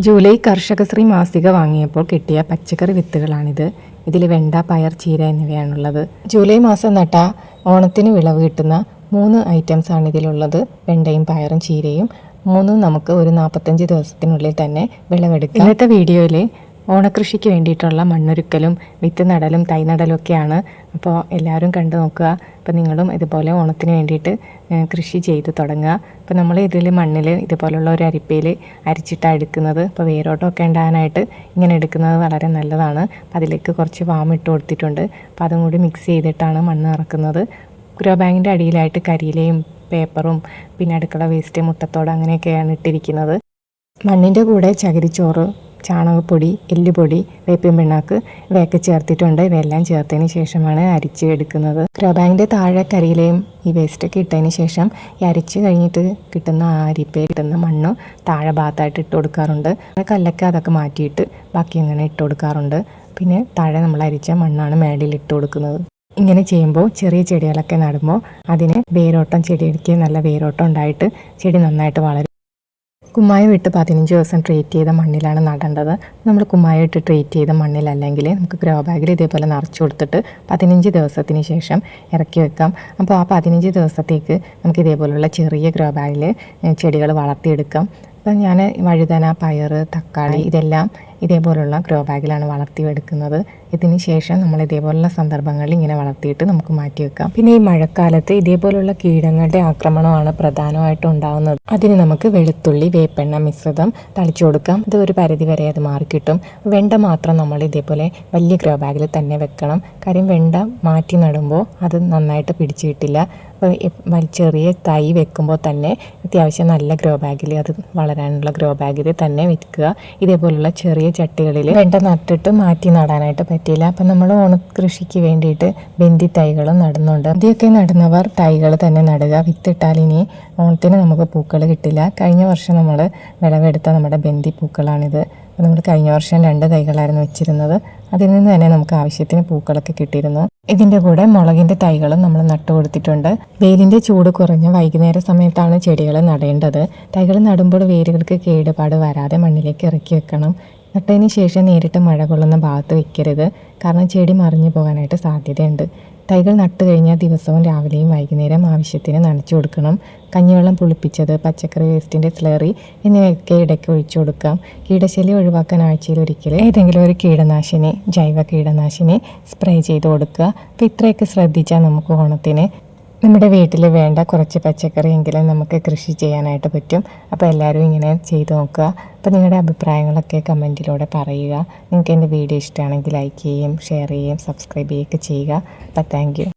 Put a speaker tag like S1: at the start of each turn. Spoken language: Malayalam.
S1: ജൂലൈ കർഷകശ്രീ മാസിക വാങ്ങിയപ്പോൾ കിട്ടിയ പച്ചക്കറി വിത്തുകളാണിത്. ഇതിൽ വെണ്ട, പയർ, ചീര എന്നിവയാണുള്ളത്. ജൂലൈ മാസം നട്ട ഓണത്തിന് വിളവ് കിട്ടുന്ന 3 ഐറ്റംസാണ് ഇതിലുള്ളത്. വെണ്ടയും പയറും ചീരയും. മൂന്നും നമുക്ക് ഒരു 45 ദിവസത്തിനുള്ളിൽ തന്നെ വിളവെടുക്കാം. ഇന്നത്തെ വീഡിയോയിൽ ഓണക്കൃഷിക്ക് വേണ്ടിയിട്ടുള്ള മണ്ണൊരുക്കലും വിത്ത് നടലും തൈ നടലും ഒക്കെയാണ്. അപ്പോൾ എല്ലാവരും കണ്ടു നോക്കുക. അപ്പോൾ നിങ്ങളും ഇതുപോലെ ഓണത്തിന് വേണ്ടിയിട്ട് കൃഷി ചെയ്ത് തുടങ്ങുക. അപ്പോൾ നമ്മൾ ഇതിൽ മണ്ണിൽ ഇതുപോലുള്ള ഒരു അരിപ്പയിൽ അരിച്ചിട്ടാണ് എടുക്കുന്നത്. അപ്പോൾ വേരോട്ടമൊക്കെ ഉണ്ടാകാനായിട്ട് ഇങ്ങനെ എടുക്കുന്നത് വളരെ നല്ലതാണ്. അപ്പോൾ അതിലേക്ക് കുറച്ച് വാമിട്ട് കൊടുത്തിട്ടുണ്ട്. അപ്പോൾ അതും കൂടി മിക്സ് ചെയ്തിട്ടാണ് മണ്ണ് ഇറക്കുന്നത്. ഗ്രോ ബാഗിൻ്റെ അടിയിലായിട്ട് കരിയിലയും പേപ്പറും പിന്നെ അടുക്കള വേസ്റ്റ്, മുട്ടത്തോട് അങ്ങനെയൊക്കെയാണ് ഇട്ടിരിക്കുന്നത്. മണ്ണിൻ്റെ കൂടെ ചകിരിച്ചോറ്, ചാണകപ്പൊടി, എല്ലുപൊടി, വേപ്പിൻ പിണ്ണാക്ക് ഇവയൊക്കെ ചേർത്തിട്ടുണ്ട്. ഇവയെല്ലാം ചേർത്തതിന് ശേഷമാണ് അരിച്ച് എടുക്കുന്നത്. ഗ്രോ ബാഗിൻ്റെ താഴെ കരിയിലയും ഈ വേസ്റ്റൊക്കെ ഇട്ടതിന് ശേഷം ഈ അരിച്ച് കഴിഞ്ഞിട്ട് കിട്ടുന്ന ആ അരിപ്പയിൽ കിട്ടുന്ന മണ്ണ് താഴെ ഭാഗത്തായിട്ട് ഇട്ട് കൊടുക്കാറുണ്ട്. കല്ലൊക്കെ അതൊക്കെ മാറ്റിയിട്ട് ബാക്കി അങ്ങനെ ഇട്ട് കൊടുക്കാറുണ്ട്. പിന്നെ താഴെ നമ്മൾ അരിച്ച മണ്ണാണ് മേളിൽ ഇട്ട് കൊടുക്കുന്നത്. ഇങ്ങനെ ചെയ്യുമ്പോൾ ചെറിയ ചെടികളൊക്കെ നടുമ്പോൾ അതിന് വേരോട്ടം, ചെടിക്ക് നല്ല വേരോട്ടം ഉണ്ടായിട്ട് ചെടി നന്നായിട്ട് വളരും. കുമ്മായം ഇട്ട് 15 ദിവസം ട്രീറ്റ് ചെയ്ത മണ്ണിലാണ് നടേണ്ടത്. നമ്മൾ കുമ്മായം ഇട്ട് ട്രീറ്റ് ചെയ്ത മണ്ണിലല്ലെങ്കിൽ നമുക്ക് ഗ്രോ ബാഗിൽ ഇതേപോലെ നിറച്ച് കൊടുത്തിട്ട് 15 ദിവസത്തിന് ശേഷം ഇറക്കി വെക്കാം. അപ്പോൾ ആ 15 ദിവസത്തേക്ക് നമുക്ക് ഇതേപോലുള്ള ചെറിയ ഗ്രോ ബാഗിൽ ചെടികൾ വളർത്തിയെടുക്കാം. അപ്പം ഞാൻ വഴുതന, പയർ, തക്കാളി ഇതെല്ലാം ഇതേപോലുള്ള ഗ്രോ ബാഗിലാണ് വളർത്തിയെടുക്കുന്നത്. ഇതിന് ശേഷം നമ്മൾ ഇതേപോലുള്ള സന്ദർഭങ്ങളിൽ ഇങ്ങനെ വളർത്തിയിട്ട് നമുക്ക് മാറ്റി വെക്കാം. പിന്നെ ഈ മഴക്കാലത്ത് ഇതേപോലുള്ള കീടങ്ങളുടെ ആക്രമണമാണ് പ്രധാനമായിട്ടും ഉണ്ടാകുന്നത്. അതിന് നമുക്ക് വെളുത്തുള്ളി, വേപ്പെണ്ണ മിശ്രിതം തളിച്ചു കൊടുക്കാം. ഇത് ഒരു പരിധി വരെ അത് മാറിക്കിട്ടും. വെണ്ട മാത്രം നമ്മൾ ഇതേപോലെ വലിയ ഗ്രോ ബാഗിൽ തന്നെ വെക്കണം. കാര്യം വെണ്ട മാറ്റി നടുമ്പോൾ അത് നന്നായിട്ട് പിടിച്ചു കിട്ടില്ല. അപ്പോൾ ചെറിയ തൈ വെക്കുമ്പോൾ തന്നെ അത്യാവശ്യം നല്ല ഗ്രോ ബാഗിൽ, അത് വളരാനുള്ള ഗ്രോ ബാഗിൽ തന്നെ വെക്കുക. ഇതേപോലുള്ള ചെറിയ ചട്ടികളിൽ വെണ്ട നട്ടിട്ട് മാറ്റി നടാനായിട്ട് പറ്റില്ല. അപ്പം നമ്മൾ ഓണക്കൃഷിക്ക് വേണ്ടിയിട്ട് ബന്ദി തൈകളും നടുന്നുണ്ട്. ഇതൊക്കെ നടുന്നവർ തൈകൾ തന്നെ നടുക. വിത്തിട്ടാൽ ഇനി ഓണത്തിന് നമുക്ക് പൂക്കൾ കിട്ടില്ല. കഴിഞ്ഞ വർഷം നമ്മൾ വിളവെടുത്ത നമ്മുടെ ബന്ദി പൂക്കളാണിത്. അപ്പോൾ നമ്മൾ കഴിഞ്ഞ വർഷം 2 തൈകളായിരുന്നു വെച്ചിരുന്നത്. അതിൽ നിന്ന് തന്നെ നമുക്ക് ആവശ്യത്തിന് പൂക്കളൊക്കെ കിട്ടിയിരുന്നു. ഇതിൻ്റെ കൂടെ മുളകിൻ്റെ തൈകളും നമ്മൾ നട്ടു കൊടുത്തിട്ടുണ്ട്. വെയിലിൻ്റെ ചൂട് കുറഞ്ഞ വൈകുന്നേര സമയത്താണ് ചെടികൾ നടേണ്ടത്. തൈകൾ നടുമ്പോൾ വേരുകൾക്ക് കേടുപാട് വരാതെ മണ്ണിലേക്ക് ഇറക്കി വെക്കണം. നട്ടതിന് ശേഷം നേരിട്ട് മഴ കൊള്ളുന്ന ഭാഗത്ത് വെക്കരുത്. കാരണം ചെടി മറിഞ്ഞു പോകാനായിട്ട് സാധ്യതയുണ്ട്. തൈകൾ നട്ടു കഴിഞ്ഞാൽ ദിവസവും രാവിലെയും വൈകുന്നേരം ആവശ്യത്തിന് നനച്ചു കൊടുക്കണം. കഞ്ഞിവെള്ളം പുളിപ്പിച്ചത്, പച്ചക്കറി വേസ്റ്റിൻ്റെ സ്ലറി എന്നിവയൊക്കെ ഇടയ്ക്ക് ഒഴിച്ചു കൊടുക്കാം. കീടശല്യം ഒഴിവാക്കാൻ ആഴ്ചയിൽ ഒരിക്കൽ ഏതെങ്കിലും ഒരു കീടനാശിനി, ജൈവ കീടനാശിനി സ്പ്രേ ചെയ്ത് കൊടുക്കുക. അപ്പോൾ ഇത്രയൊക്കെ ശ്രദ്ധിച്ചാൽ നമുക്ക് ഓണത്തിന് നമ്മുടെ വീട്ടിൽ വേണ്ട കുറച്ച് പച്ചക്കറിയെങ്കിലും നമുക്ക് കൃഷി ചെയ്യാനായിട്ട് പറ്റും. അപ്പോൾ എല്ലാവരും ഇങ്ങനെ ചെയ്ത് നോക്കുക. അപ്പോൾ നിങ്ങളുടെ അഭിപ്രായങ്ങളൊക്കെ കമൻറ്റിലൂടെ പറയുക. നിങ്ങൾക്ക് എൻ്റെ വീഡിയോ ഇഷ്ടമാണെങ്കിൽ ലൈക്ക് ചെയ്യുകയും ഷെയർ ചെയ്യുകയും സബ്സ്ക്രൈബ് ചെയ്യുകയൊക്കെ ചെയ്യുക. അപ്പോൾ താങ്ക് യു.